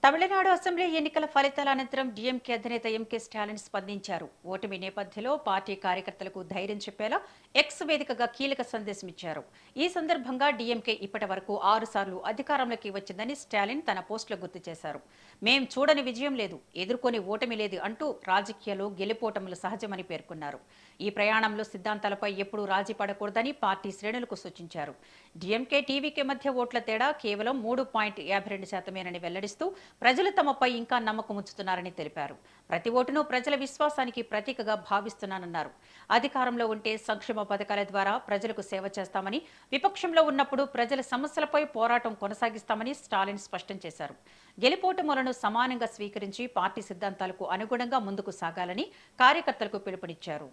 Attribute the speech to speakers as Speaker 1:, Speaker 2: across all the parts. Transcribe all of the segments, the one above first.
Speaker 1: Tamil Nadu assembly ఎన్నికల ఫలితాల అనంతరం డీఎంకే అధినేత ఎంకే స్టాలిన్ స్పందించారు. ఓటమి నేపథ్యంలో పార్టీ కార్యకర్తలకు ధైర్యం చెప్పేలా ఎక్స్ వేదికగా కీలక సందేశం ఇచ్చారు. ఈ సందర్భంగా డీఎంకే ఇప్పటి వరకు 6 సార్లు అధికారంలోకి వచ్చిందని స్టాలిన్ తన పోస్టులో గుర్తు చేశారు. మేం చూడని విజయం లేదు, ఎదుర్కొని ఓటమి లేదు అంటూ రాజకీయాల్లో గెలుపోటములు సహజమని పేర్కొన్నారు. ఈ ప్రయాణంలో సిద్ధాంతాలపై ఎప్పుడూ రాజీ పడకూడదని పార్టీ శ్రేణులకు సూచించారు. డీఎంకే టీవీకే మధ్య ఓట్ల తేడా కేవలం 3.52%మేనని వెల్లడిస్తూ ప్రజలు తమపై ఇంకా నమ్మకం ఉంచుతున్నారని తెలిపారు. ప్రతి ఓటును ప్రజల విశ్వాసానికి ప్రతీకగా భావిస్తున్నానన్నారు. అధికారంలో ఉంటే సంక్షేమ పథకాల ద్వారా ప్రజలకు సేవ చేస్తామని, విపక్షంలో ఉన్నప్పుడు ప్రజల సమస్యలపై పోరాటం కొనసాగిస్తామని స్టాలిన్ స్పష్టం చేశారు. గెలుపోటములను సమానంగా స్వీకరించి పార్టీ సిద్ధాంతాలకు అనుగుణంగా ముందుకు సాగాలని కార్యకర్తలకు పిలుపునిచ్చారు.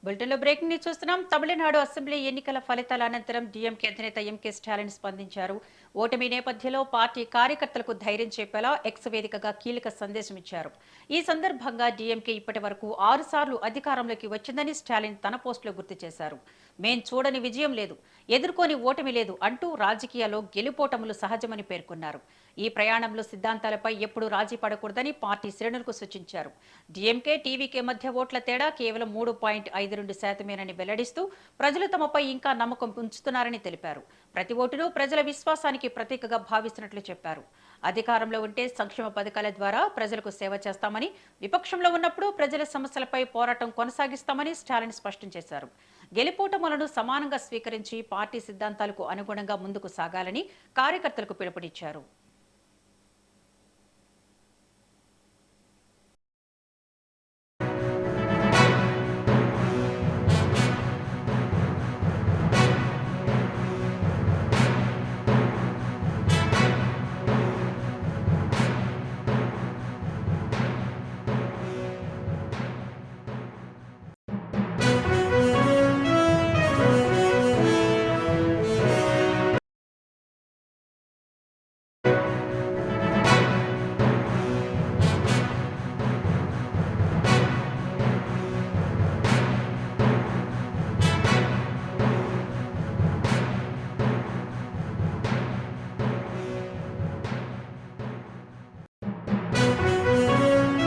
Speaker 1: బులెటిన్లో బ్రేకింగ్ న్యూస్ చూస్తున్నాం. తమిళనాడు అసెంబ్లీ ఎన్నికల ఫలితాల అనంతరం డీఎంకే అధినేత ఎంకే స్టాలిన్ స్పందించారు. ఓటమి నేపథ్యంలో పార్టీ కార్యకర్తలకు ధైర్యం చెప్పేలా ఎక్స్ వేదికగా కీలక సందేశం ఇచ్చారు. ఈ సందర్భంగా డీఎంకే ఇప్పటి వరకు 6 సార్లు అధికారంలోకి వచ్చిందని స్టాలిన్ తన పోస్టులో గుర్తు చేశారు. మేం చూడని విజయం లేదు, ఎదుర్కొని ఓటమి లేదు అంటూ రాజకీయాల్లో గెలుపోటములు సహజమని పేర్కొన్నారు. ఈ ప్రయాణంలో సిద్ధాంతాలపై ఎప్పుడూ రాజీ పడకూడదని పార్టీ శ్రేణులకు సూచించారు. డీఎంకే టీవీకే మధ్య ఓట్ల తేడా కేవలం 3.52%మేనని వెల్లడిస్తూ ప్రజలు తమపై ఇంకా నమ్మకం ఉంచుతున్నారని తెలిపారు. ప్రతి ఓటును ప్రజల విశ్వాసానికి ప్రతీకగా భావిస్తున్నట్లు చెప్పారు. అధికారంలో ఉంటే సంక్షేమ పథకాల ద్వారా ప్రజలకు సేవ చేస్తామని, విపక్షంలో ఉన్నప్పుడు ప్రజల సమస్యలపై పోరాటం కొనసాగిస్తామని స్టాలిన్ స్పష్టం చేశారు. గెలుపోటములను సమానంగా స్వీకరించి పార్టీ సిద్ధాంతాలకు అనుగుణంగా ముందుకు సాగాలని కార్యకర్తలకు పిలుపునిచ్చారు.